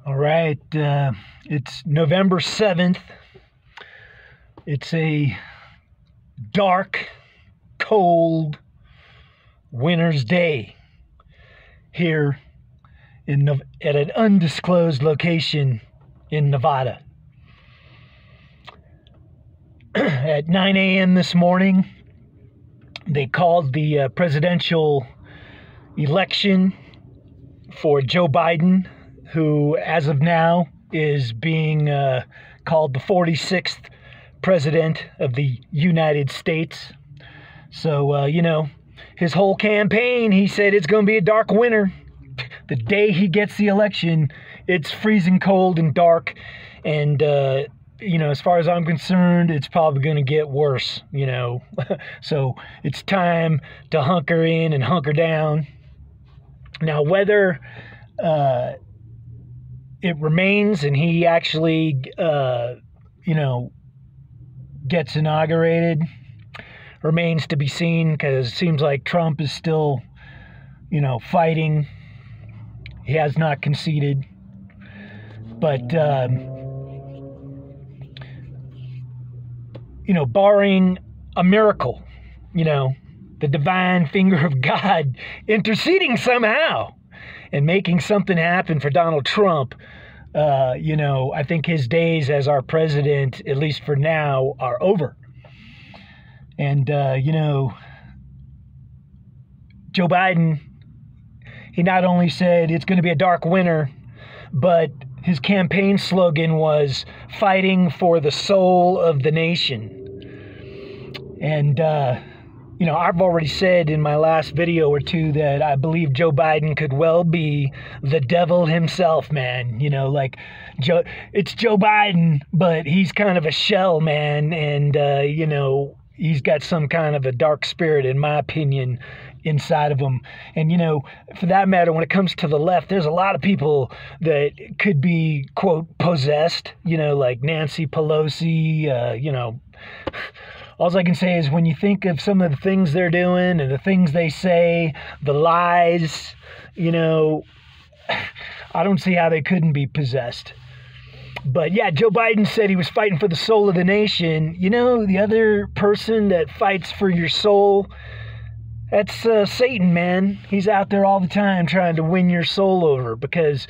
All right, it's November 7th. It's a dark, cold winter's day here at an undisclosed location in Nevada. At 9 a.m. this morning, they called the presidential election for Joe Biden, who, as of now, is being called the 46th president of the United States. So, his whole campaign, he said it's going to be a dark winter. The day he gets the election, it's freezing cold and dark. And, as far as I'm concerned, it's probably going to get worse, So it's time to hunker in and hunker down. Now, whether it remains and he actually, gets inaugurated remains to be seen, because it seems like Trump is still, fighting. He has not conceded. But, barring a miracle, the divine finger of God interceding somehow and making something happen for Donald Trump, I think his days as our president, at least for now, are over. And, Joe Biden, he not only said it's going to be a dark winter, but his campaign slogan was fighting for the soul of the nation. And, I've already said in my last video or two that I believe Joe Biden could well be the devil himself, man. It's Joe Biden, but he's kind of a shell, man. And, he's got some kind of a dark spirit, in my opinion, inside of him. And, for that matter, when it comes to the left, there's a lot of people that could be, quote, possessed, like Nancy Pelosi, all I can say is when you think of some of the things they're doing and the things they say, the lies, I don't see how they couldn't be possessed. But yeah, Joe Biden said he was fighting for the soul of the nation. The other person that fights for your soul, that's Satan, man. He's out there all the time trying to win your soul over, because,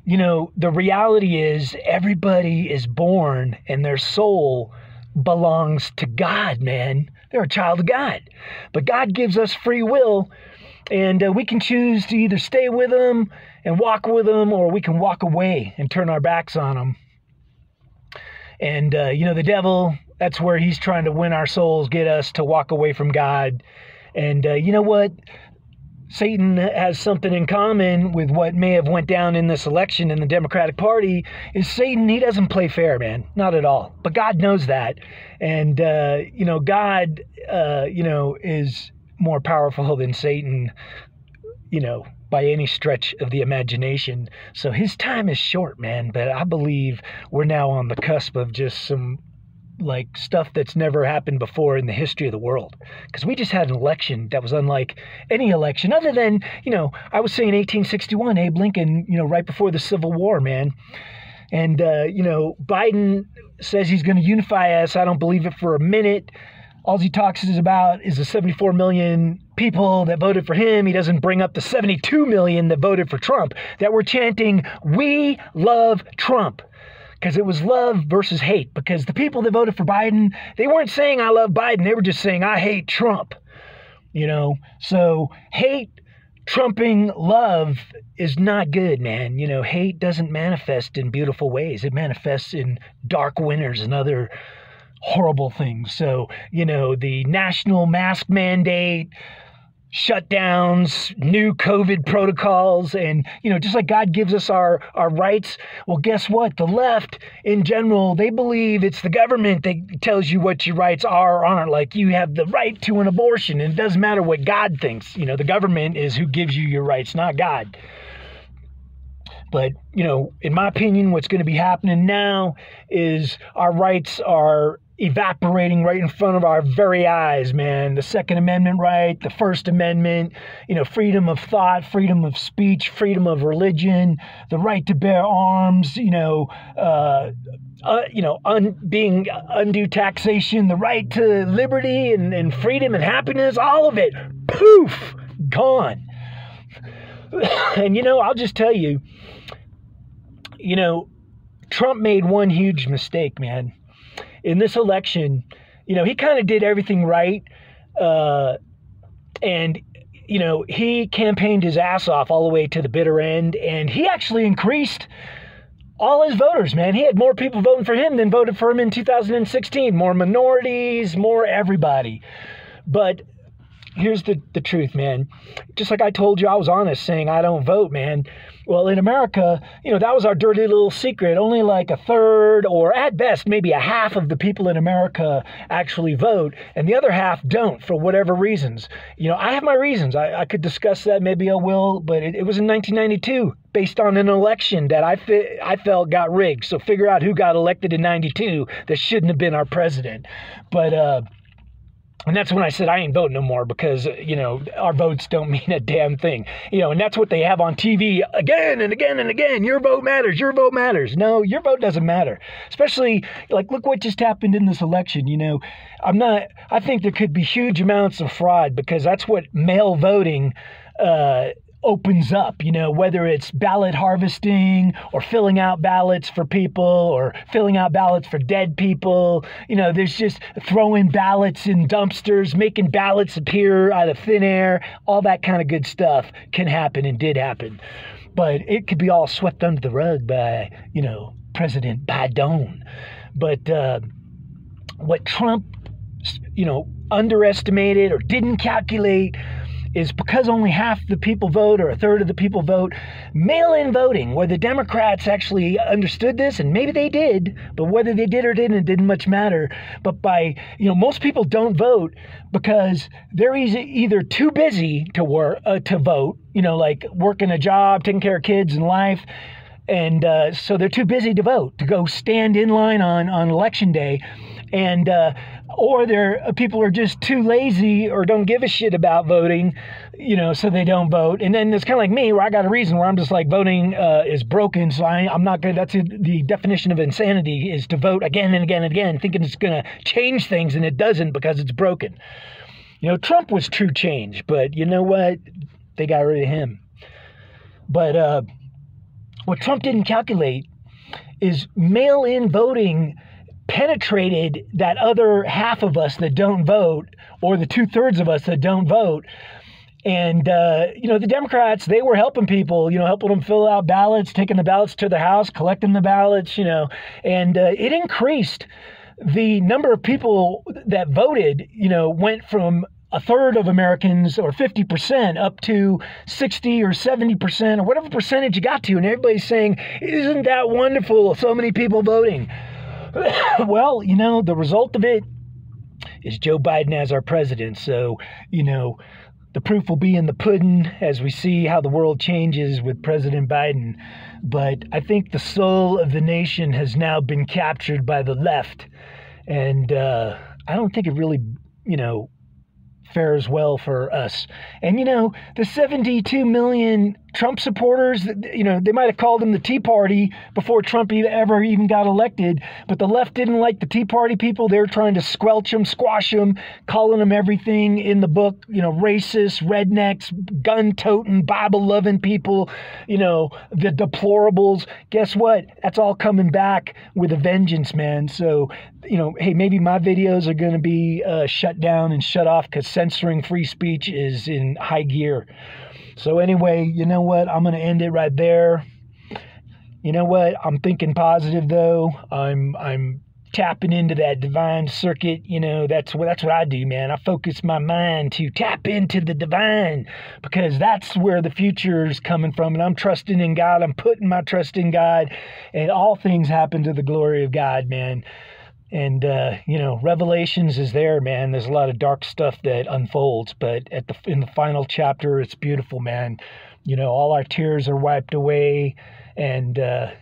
the reality is everybody is born and their soul belongs to God, man. They're a child of God. But God gives us free will, and we can choose to either stay with him and walk with him, or we can walk away and turn our backs on him. And, the devil, that's where he's trying to win our souls, get us to walk away from God. And you know what? Satan has something in common with what may have went down in this election in the Democratic Party. Is Satan, he doesn't play fair, man. Not at all. But God knows that. And, God, is more powerful than Satan, by any stretch of the imagination. So his time is short, man. But I believe we're now on the cusp of just some stuff that's never happened before in the history of the world. Because we just had an election that was unlike any election other than, I was saying 1861, Abe Lincoln, right before the Civil War, man. And, Biden says he's going to unify us. I don't believe it for a minute. All he talks about is the 74 million people that voted for him. He doesn't bring up the 72 million that voted for Trump, that were chanting, "We love Trump." Because it was love versus hate. Because the people that voted for Biden, they weren't saying I love Biden. They were just saying I hate Trump. So hate trumping love is not good, man. Hate doesn't manifest in beautiful ways. It manifests in dark winters and other horrible things. So, the national mask mandate, shutdowns, new COVID protocols, and, just like God gives us our rights, well, guess what? The left, in general, they believe it's the government that tells you what your rights are or aren't. Like, you have the right to an abortion, and it doesn't matter what God thinks. The government is who gives you your rights, not God. But, in my opinion, what's going to be happening now is our rights are evaporating right in front of our very eyes, man. The Second Amendment right, the First Amendment, freedom of thought, freedom of speech, freedom of religion, the right to bear arms, being undue taxation, the right to liberty and freedom and happiness, all of it, poof, gone. And, I'll just tell you, Trump made one huge mistake, man. In this election, he kind of did everything right. And he campaigned his ass off all the way to the bitter end. And he actually increased all his voters, man. He had more people voting for him than voted for him in 2016. More minorities, more everybody. But here's the truth, man. Just like I told you, I was honest saying I don't vote, man. Well, in America, that was our dirty little secret. Only like a third or at best maybe a half of the people in America actually vote, and the other half don't for whatever reasons. I have my reasons. I could discuss that. Maybe I will, but it was in 1992 based on an election that I felt got rigged. So figure out who got elected in 92 that shouldn't have been our president. But and that's when I said I ain't voting no more because, our votes don't mean a damn thing. And that's what they have on TV again and again and again. Your vote matters. Your vote matters. No, your vote doesn't matter. Especially, look what just happened in this election. I think there could be huge amounts of fraud because that's what mail voting opens up, whether it's ballot harvesting or filling out ballots for people or filling out ballots for dead people. There's just throwing ballots in dumpsters, making ballots appear out of thin air. All that kind of good stuff can happen and did happen. But it could be all swept under the rug by, President Biden. But what Trump, underestimated or didn't calculate is because only half the people vote or a third of the people vote, mail-in voting, where the Democrats actually understood this, and maybe they did, but whether they did or didn't, it didn't much matter. But most people don't vote because they're either too busy to vote, like working a job, taking care of kids and life, and so they're too busy to vote, to go stand in line on election day, and or people are just too lazy or don't give a shit about voting, so they don't vote. And then it's kind of like me, where I got a reason where I'm just like voting is broken, so I'm not good. That's the definition of insanity, is to vote again and again and again, thinking it's going to change things, and it doesn't because it's broken. Trump was true change, but you know what? They got rid of him. But what Trump didn't calculate is mail-in voting penetrated that other half of us that don't vote, or the 2/3 of us that don't vote. And, the Democrats, they were helping people, helping them fill out ballots, taking the ballots to the house, collecting the ballots, and it increased the number of people that voted, went from a third of Americans, or 50%, up to 60 or 70%, or whatever percentage you got to. And everybody's saying, isn't that wonderful? So many people voting. Well, the result of it is Joe Biden as our president. So, the proof will be in the pudding as we see how the world changes with President Biden. But I think the soul of the nation has now been captured by the left. And I don't think it really, fares well for us. And, the 72 million Trump supporters, they might have called him the Tea Party before Trump ever even got elected, but the left didn't like the Tea Party people. They were trying to squelch them, squash them, calling them everything in the book, racist, rednecks, gun-toting, Bible-loving people, the deplorables. Guess what? That's all coming back with a vengeance, man. So, hey, maybe my videos are going to be shut down and shut off because censoring free speech is in high gear. So anyway, you know what? I'm going to end it right there. You know what? I'm thinking positive, though. I'm tapping into that divine circuit. That's what I do, man. I focus my mind to tap into the divine because that's where the future is coming from. And I'm trusting in God. I'm putting my trust in God. And all things happen to the glory of God, man. And, Revelations is there, man. There's a lot of dark stuff that unfolds, but in the final chapter, it's beautiful, man. All our tears are wiped away, And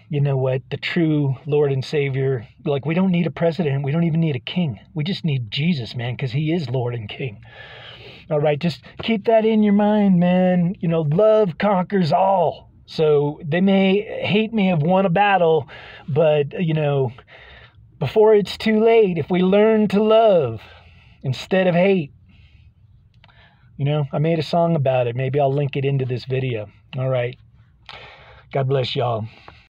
you know what? The true Lord and Savior, like, we don't need a president. We don't even need a king. We just need Jesus, man, because he is Lord and King. All right, just keep that in your mind, man. You know, love conquers all. So they may hate me, have won a battle, but, you know, before it's too late, if we learn to love instead of hate, you know, I made a song about it. Maybe I'll link it into this video. All right. God bless y'all.